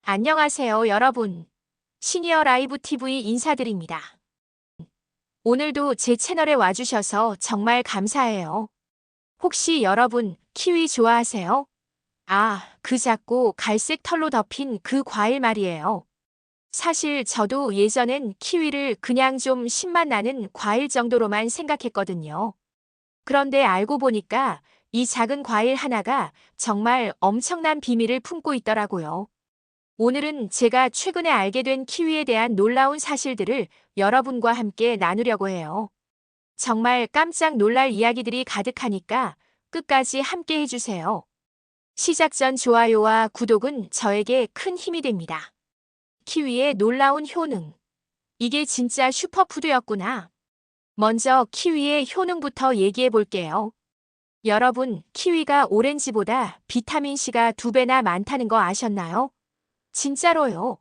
안녕하세요, 여러분. 시니어 라이브 TV 인사드립니다. 오늘도 제 채널에 와주셔서 정말 감사해요. 혹시 여러분 키위 좋아하세요? 그 작고 갈색 털로 덮인 그 과일 말이에요. 사실 저도 예전엔 키위를 그냥 좀 신맛 나는 과일 정도로만 생각했거든요. 그런데 알고 보니까 이 작은 과일 하나가 정말 엄청난 비밀을 품고 있더라고요. 오늘은 제가 최근에 알게 된 키위에 대한 놀라운 사실들을 여러분과 함께 나누려고 해요. 정말 깜짝 놀랄 이야기들이 가득하니까 끝까지 함께 해주세요. 시작 전 좋아요와 구독은 저에게 큰 힘이 됩니다. 키위의 놀라운 효능. 이게 진짜 슈퍼푸드였구나. 먼저 키위의 효능부터 얘기해 볼게요. 여러분, 키위가 오렌지보다 비타민C가 2배나 많다는 거 아셨나요? 진짜로요.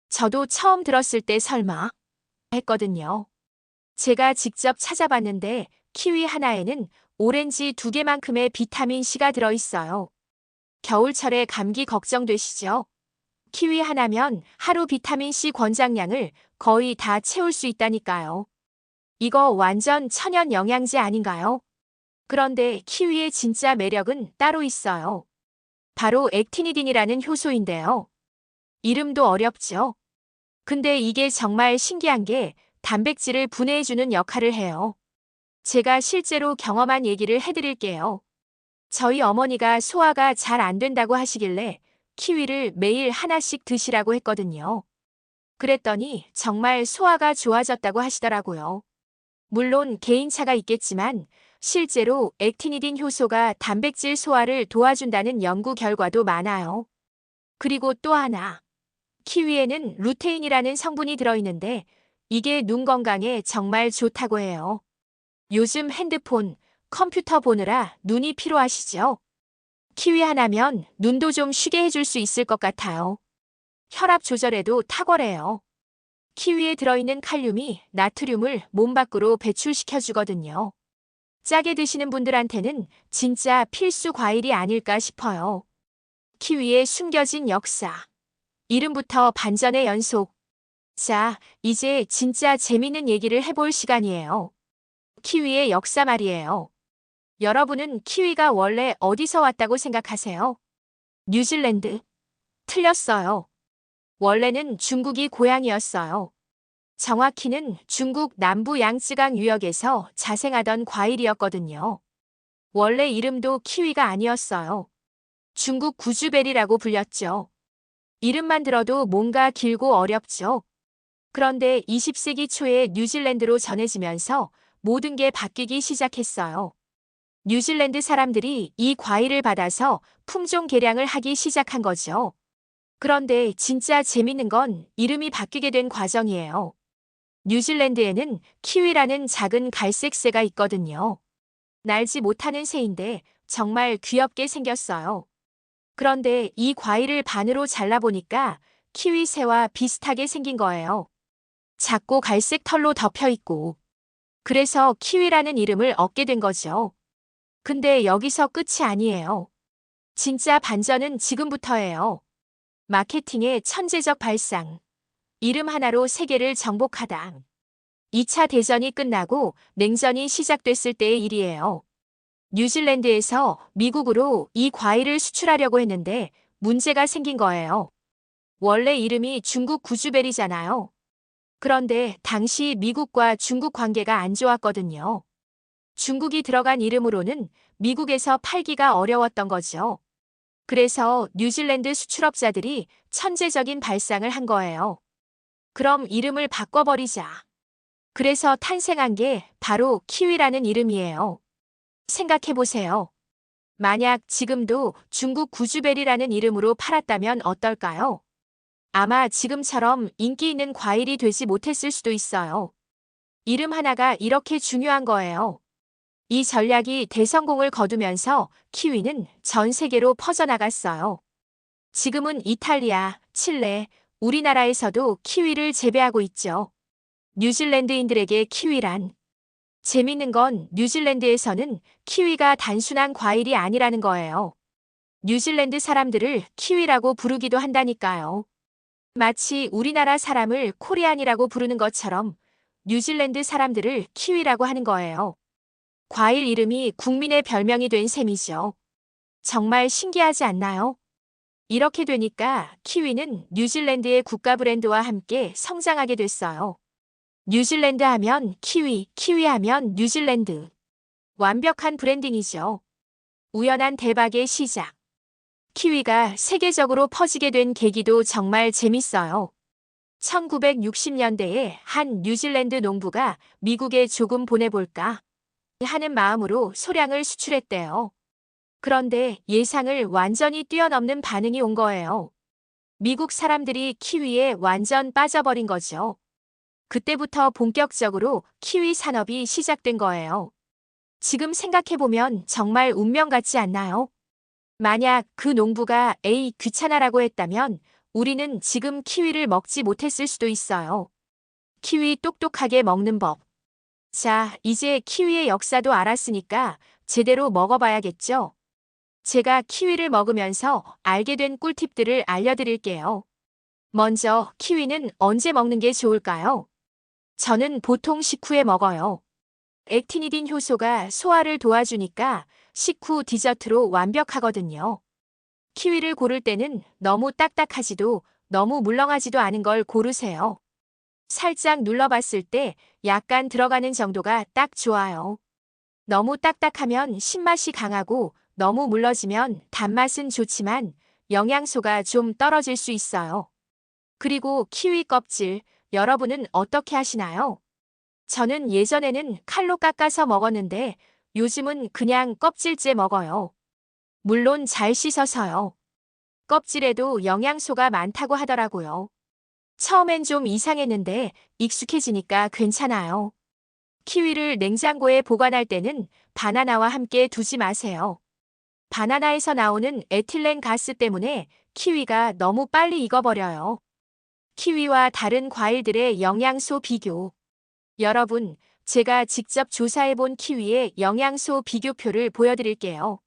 저도 처음 들었을 때 설마 했거든요. 제가 직접 찾아봤는데 키위 하나에는 오렌지 2개만큼의 비타민C가 들어있어요. 겨울철에 감기 걱정되시죠? 키위 하나면 하루 비타민C 권장량을 거의 다 채울 수 있다니까요. 이거 완전 천연 영양제 아닌가요? 그런데 키위의 진짜 매력은 따로 있어요. 바로 액티니딘이라는 효소인데요. 이름도 어렵죠? 근데 이게 정말 신기한 게 단백질을 분해해주는 역할을 해요. 제가 실제로 경험한 얘기를 해드릴게요. 저희 어머니가 소화가 잘 안 된다고 하시길래 키위를 매일 하나씩 드시라고 했거든요. 그랬더니 정말 소화가 좋아졌다고 하시더라고요. 물론 개인차가 있겠지만 실제로 액티니딘 효소가 단백질 소화를 도와준다는 연구 결과도 많아요. 그리고 또 하나. 키위에는 루테인이라는 성분이 들어있는데 이게 눈 건강에 정말 좋다고 해요. 요즘 핸드폰, 컴퓨터 보느라 눈이 피로하시죠? 키위 하나면 눈도 좀 쉬게 해줄 수 있을 것 같아요. 혈압 조절에도 탁월해요. 키위에 들어있는 칼륨이 나트륨을 몸 밖으로 배출시켜주거든요. 짜게 드시는 분들한테는 진짜 필수 과일이 아닐까 싶어요. 키위의 숨겨진 역사. 이름부터 반전의 연속. 자, 이제 진짜 재밌는 얘기를 해볼 시간이에요. 키위의 역사 말이에요. 여러분은 키위가 원래 어디서 왔다고 생각하세요? 뉴질랜드. 틀렸어요. 원래는 중국이 고향이었어요. 정확히는 중국 남부 양쯔강 유역에서 자생하던 과일이었거든요. 원래 이름도 키위가 아니었어요. 중국 구주베리라고 불렸죠. 이름만 들어도 뭔가 길고 어렵죠. 그런데 20세기 초에 뉴질랜드로 전해지면서 모든 게 바뀌기 시작했어요. 뉴질랜드 사람들이 이 과일을 받아서 품종 개량을 하기 시작한 거죠. 그런데 진짜 재밌는 건 이름이 바뀌게 된 과정이에요. 뉴질랜드에는 키위라는 작은 갈색 새가 있거든요. 날지 못하는 새인데 정말 귀엽게 생겼어요. 그런데 이 과일을 반으로 잘라보니까 키위 새와 비슷하게 생긴 거예요. 작고 갈색 털로 덮여 있고. 그래서 키위라는 이름을 얻게 된 거죠. 근데 여기서 끝이 아니에요. 진짜 반전은 지금부터예요. 마케팅의 천재적 발상. 이름 하나로 세계를 정복하다. 2차 대전이 끝나고 냉전이 시작됐을 때의 일이에요. 뉴질랜드에서 미국으로 이 과일을 수출하려고 했는데 문제가 생긴 거예요. 원래 이름이 중국 구주베리잖아요. 그런데 당시 미국과 중국 관계가 안 좋았거든요. 중국이 들어간 이름으로는 미국에서 팔기가 어려웠던 거죠. 그래서 뉴질랜드 수출업자들이 천재적인 발상을 한 거예요. 그럼 이름을 바꿔버리자. 그래서 탄생한 게 바로 키위라는 이름이에요. 생각해보세요. 만약 지금도 중국 구주베리라는 이름으로 팔았다면 어떨까요? 아마 지금처럼 인기 있는 과일이 되지 못했을 수도 있어요. 이름 하나가 이렇게 중요한 거예요. 이 전략이 대성공을 거두면서 키위는 전 세계로 퍼져나갔어요. 지금은 이탈리아, 칠레, 우리나라에서도 키위를 재배하고 있죠. 뉴질랜드인들에게 키위란. 재밌는 건 뉴질랜드에서는 키위가 단순한 과일이 아니라는 거예요. 뉴질랜드 사람들을 키위라고 부르기도 한다니까요. 마치 우리나라 사람을 코리안이라고 부르는 것처럼 뉴질랜드 사람들을 키위라고 하는 거예요. 과일 이름이 국민의 별명이 된 셈이죠. 정말 신기하지 않나요? 이렇게 되니까 키위는 뉴질랜드의 국가 브랜드와 함께 성장하게 됐어요. 뉴질랜드 하면 키위, 키위 하면 뉴질랜드. 완벽한 브랜딩이죠. 우연한 대박의 시작. 키위가 세계적으로 퍼지게 된 계기도 정말 재밌어요. 1960년대에 한 뉴질랜드 농부가 미국에 조금 보내볼까 하는 마음으로 소량을 수출했대요. 그런데 예상을 완전히 뛰어넘는 반응이 온 거예요. 미국 사람들이 키위에 완전 빠져버린 거죠. 그때부터 본격적으로 키위 산업이 시작된 거예요. 지금 생각해보면 정말 운명 같지 않나요? 만약 그 농부가 에이 귀찮아라고 했다면 우리는 지금 키위를 먹지 못했을 수도 있어요. 키위 똑똑하게 먹는 법. 자, 이제 키위의 역사도 알았으니까 제대로 먹어봐야겠죠? 제가 키위를 먹으면서 알게 된 꿀팁들을 알려드릴게요. 먼저 키위는 언제 먹는 게 좋을까요? 저는 보통 식후에 먹어요. 액티니딘 효소가 소화를 도와주니까 식후 디저트로 완벽하거든요. 키위를 고를 때는 너무 딱딱하지도 너무 물렁하지도 않은 걸 고르세요. 살짝 눌러봤을 때 약간 들어가는 정도가 딱 좋아요. 너무 딱딱하면 신맛이 강하고 너무 물러지면 단맛은 좋지만 영양소가 좀 떨어질 수 있어요. 그리고 키위 껍질, 여러분은 어떻게 하시나요? 저는 예전에는 칼로 깎아서 먹었는데 요즘은 그냥 껍질째 먹어요. 물론 잘 씻어서요. 껍질에도 영양소가 많다고 하더라고요. 처음엔 좀 이상했는데 익숙해지니까 괜찮아요. 키위를 냉장고에 보관할 때는 바나나와 함께 두지 마세요. 바나나에서 나오는 에틸렌 가스 때문에 키위가 너무 빨리 익어버려요. 키위와 다른 과일들의 영양소 비교. 여러분, 제가 직접 조사해본 키위의 영양소 비교표를 보여드릴게요.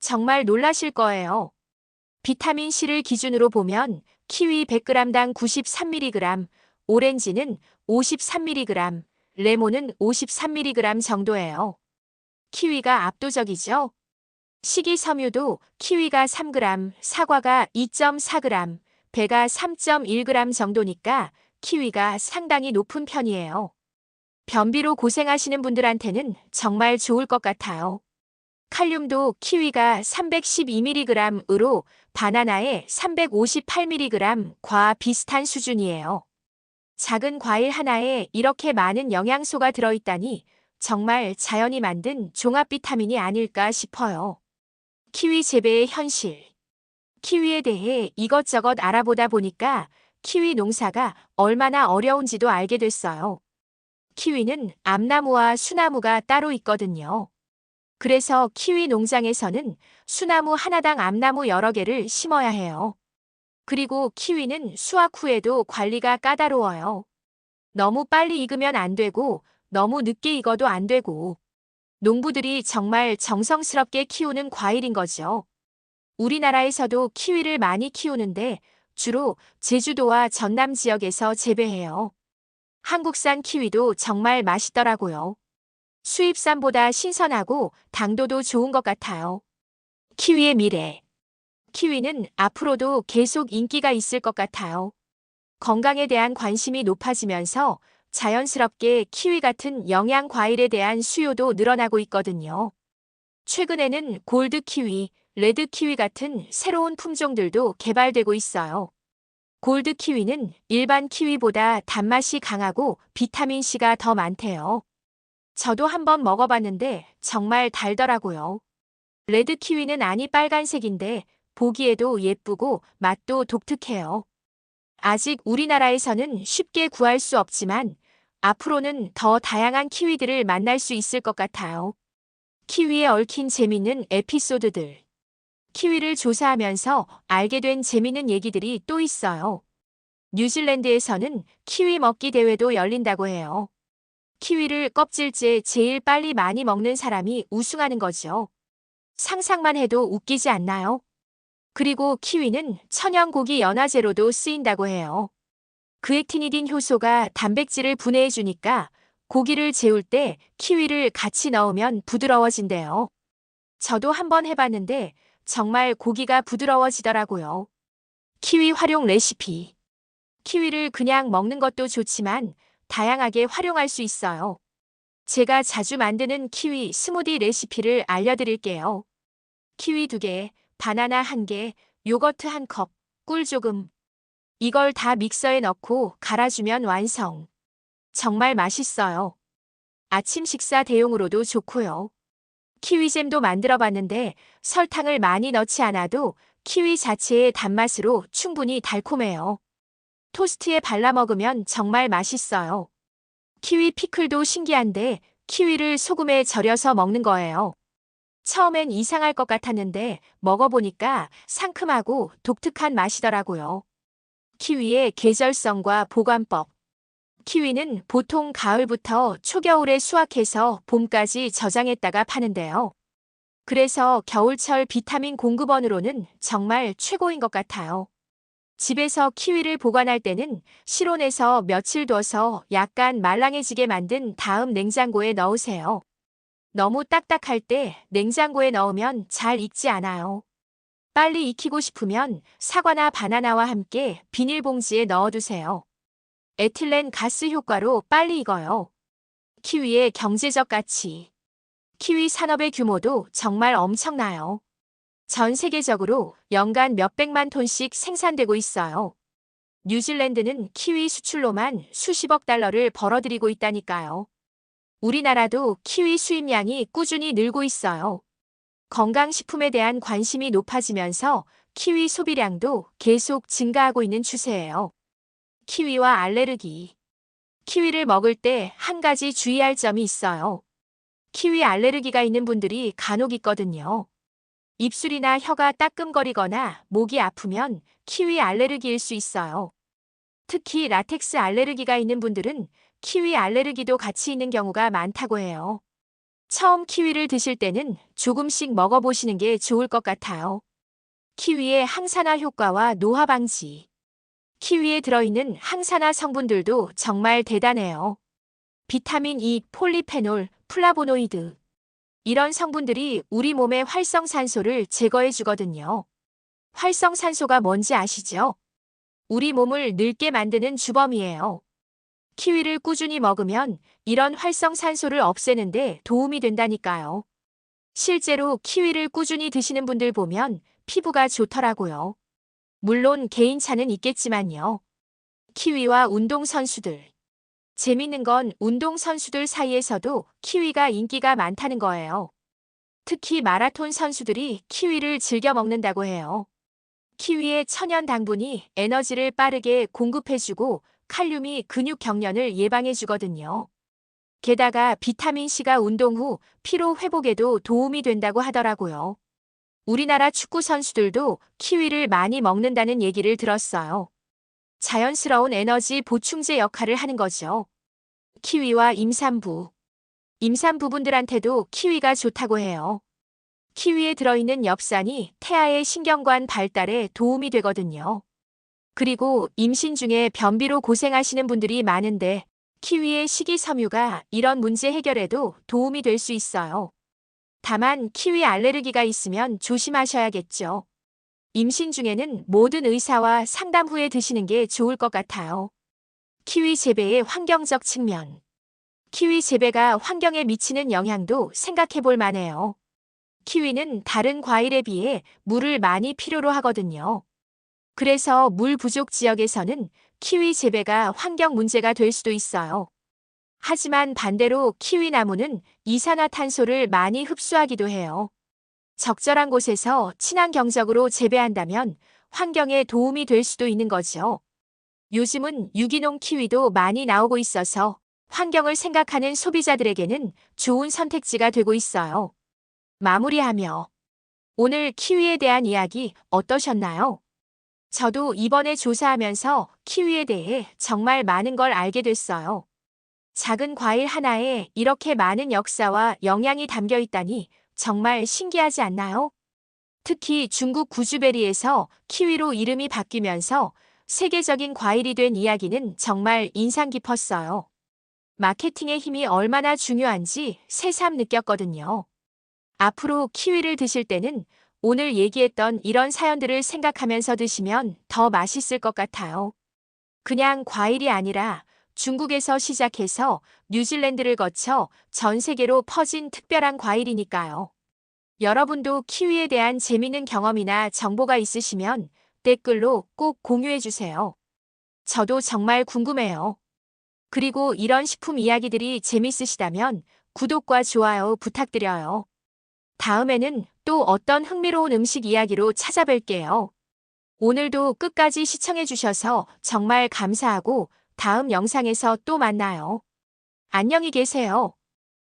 정말 놀라실 거예요. 비타민C를 기준으로 보면 키위 100g당 93mg, 오렌지는 53mg, 레몬은 53mg 정도예요. 키위가 압도적이죠? 식이섬유도 키위가 3g, 사과가 2.4g, 배가 3.1g 정도니까 키위가 상당히 높은 편이에요. 변비로 고생하시는 분들한테는 정말 좋을 것 같아요. 칼륨도 키위가 312mg으로 바나나의 358mg과 비슷한 수준이에요. 작은 과일 하나에 이렇게 많은 영양소가 들어있다니 정말 자연이 만든 종합 비타민이 아닐까 싶어요. 키위 재배의 현실. 키위에 대해 이것저것 알아보다 보니까 키위 농사가 얼마나 어려운지도 알게 됐어요. 키위는 암나무와 수나무가 따로 있거든요. 그래서 키위 농장에서는 수나무 하나당 암나무 여러 개를 심어야 해요. 그리고 키위는 수확 후에도 관리가 까다로워요. 너무 빨리 익으면 안 되고 너무 늦게 익어도 안 되고 농부들이 정말 정성스럽게 키우는 과일인 거죠. 우리나라에서도 키위를 많이 키우는데 주로 제주도와 전남 지역에서 재배해요. 한국산 키위도 정말 맛있더라고요. 수입산보다 신선하고 당도도 좋은 것 같아요. 키위의 미래. 키위는 앞으로도 계속 인기가 있을 것 같아요. 건강에 대한 관심이 높아지면서 자연스럽게 키위 같은 영양 과일에 대한 수요도 늘어나고 있거든요. 최근에는 골드 키위, 레드 키위 같은 새로운 품종들도 개발되고 있어요. 골드 키위는 일반 키위보다 단맛이 강하고 비타민C가 더 많대요. 저도 한번 먹어봤는데 정말 달더라고요. 레드 키위는 안이 빨간색인데 보기에도 예쁘고 맛도 독특해요. 아직 우리나라에서는 쉽게 구할 수 없지만 앞으로는 더 다양한 키위들을 만날 수 있을 것 같아요. 키위에 얽힌 재미있는 에피소드들. 키위를 조사하면서 알게 된 재미있는 얘기들이 또 있어요. 뉴질랜드에서는 키위 먹기 대회도 열린다고 해요. 키위를 껍질째 제일 빨리 많이 먹는 사람이 우승하는 거죠. 상상만 해도 웃기지 않나요? 그리고 키위는 천연 고기 연화제로도 쓰인다고 해요. 그액티니딘 효소가 단백질을 분해해 주니까 고기를 재울 때 키위를 같이 넣으면 부드러워진대요. 저도 한번 해봤는데 정말 고기가 부드러워지더라고요. 키위 활용 레시피. 키위를 그냥 먹는 것도 좋지만 다양하게 활용할 수 있어요. 제가 자주 만드는 키위 스무디 레시피를 알려드릴게요. 키위 2개, 바나나 1개, 요거트 1컵, 꿀 조금. 이걸 다 믹서에 넣고 갈아주면 완성. 정말 맛있어요. 아침 식사 대용으로도 좋고요. 키위잼도 만들어 봤는데 설탕을 많이 넣지 않아도 키위 자체의 단맛으로 충분히 달콤해요. 토스트에 발라 먹으면 정말 맛있어요. 키위 피클도 신기한데 키위를 소금에 절여서 먹는 거예요. 처음엔 이상할 것 같았는데 먹어보니까 상큼하고 독특한 맛이더라고요. 키위의 계절성과 보관법. 키위는 보통 가을부터 초겨울에 수확해서 봄까지 저장했다가 파는데요. 그래서 겨울철 비타민 공급원으로는 정말 최고인 것 같아요. 집에서 키위를 보관할 때는 실온에서 며칠 둬서 약간 말랑해지게 만든 다음 냉장고에 넣으세요. 너무 딱딱할 때 냉장고에 넣으면 잘 익지 않아요. 빨리 익히고 싶으면 사과나 바나나와 함께 비닐봉지에 넣어두세요. 에틸렌 가스 효과로 빨리 익어요. 키위의 경제적 가치. 키위 산업의 규모도 정말 엄청나요. 전 세계적으로 연간 몇백만 톤씩 생산되고 있어요. 뉴질랜드는 키위 수출로만 수십억 달러를 벌어들이고 있다니까요. 우리나라도 키위 수입량이 꾸준히 늘고 있어요. 건강식품에 대한 관심이 높아지면서 키위 소비량도 계속 증가하고 있는 추세예요. 키위와 알레르기. 키위를 먹을 때 한 가지 주의할 점이 있어요. 키위 알레르기가 있는 분들이 간혹 있거든요. 입술이나 혀가 따끔거리거나 목이 아프면 키위 알레르기일 수 있어요. 특히 라텍스 알레르기가 있는 분들은 키위 알레르기도 같이 있는 경우가 많다고 해요. 처음 키위를 드실 때는 조금씩 먹어보시는 게 좋을 것 같아요. 키위의 항산화 효과와 노화 방지. 키위에 들어있는 항산화 성분들도 정말 대단해요. 비타민 E, 폴리페놀, 플라보노이드. 이런 성분들이 우리 몸의 활성산소를 제거해 주거든요. 활성산소가 뭔지 아시죠? 우리 몸을 늙게 만드는 주범이에요. 키위를 꾸준히 먹으면 이런 활성산소를 없애는데 도움이 된다니까요. 실제로 키위를 꾸준히 드시는 분들 보면 피부가 좋더라고요. 물론 개인차는 있겠지만요. 키위와 운동선수들. 재밌는 건 운동선수들 사이에서도 키위가 인기가 많다는 거예요. 특히 마라톤 선수들이 키위를 즐겨 먹는다고 해요. 키위의 천연 당분이 에너지를 빠르게 공급해주고 칼륨이 근육 경련을 예방해주거든요. 게다가 비타민C가 운동 후 피로 회복에도 도움이 된다고 하더라고요. 우리나라 축구 선수들도 키위를 많이 먹는다는 얘기를 들었어요. 자연스러운 에너지 보충제 역할을 하는 거죠. 키위와 임산부. 임산부분들한테도 키위가 좋다고 해요. 키위에 들어있는 엽산이 태아의 신경관 발달에 도움이 되거든요. 그리고 임신 중에 변비로 고생하시는 분들이 많은데 키위의 식이섬유가 이런 문제 해결에도 도움이 될 수 있어요. 다만 키위 알레르기가 있으면 조심하셔야겠죠. 임신 중에는 모든 의사와 상담 후에 드시는 게 좋을 것 같아요. 키위 재배의 환경적 측면. 키위 재배가 환경에 미치는 영향도 생각해 볼 만해요. 키위는 다른 과일에 비해 물을 많이 필요로 하거든요. 그래서 물 부족 지역에서는 키위 재배가 환경 문제가 될 수도 있어요. 하지만 반대로 키위 나무는 이산화탄소를 많이 흡수하기도 해요. 적절한 곳에서 친환경적으로 재배한다면 환경에 도움이 될 수도 있는 거죠. 요즘은 유기농 키위도 많이 나오고 있어서 환경을 생각하는 소비자들에게는 좋은 선택지가 되고 있어요. 마무리하며 오늘 키위에 대한 이야기 어떠셨나요? 저도 이번에 조사하면서 키위에 대해 정말 많은 걸 알게 됐어요. 작은 과일 하나에 이렇게 많은 역사와 영양이 담겨 있다니 정말 신기하지 않나요? 특히 중국 구주베리에서 키위로 이름이 바뀌면서 세계적인 과일이 된 이야기는 정말 인상 깊었어요. 마케팅의 힘이 얼마나 중요한지 새삼 느꼈거든요. 앞으로 키위를 드실 때는 오늘 얘기했던 이런 사연들을 생각하면서 드시면 더 맛있을 것 같아요. 그냥 과일이 아니라 중국에서 시작해서 뉴질랜드를 거쳐 전 세계로 퍼진 특별한 과일이니까요. 여러분도 키위에 대한 재미있는 경험이나 정보가 있으시면 댓글로 꼭 공유해 주세요. 저도 정말 궁금해요. 그리고 이런 식품 이야기들이 재밌으시다면 구독과 좋아요 부탁드려요. 다음에는 또 어떤 흥미로운 음식 이야기로 찾아뵐게요. 오늘도 끝까지 시청해 주셔서 정말 감사하고 다음 영상에서 또 만나요. 안녕히 계세요.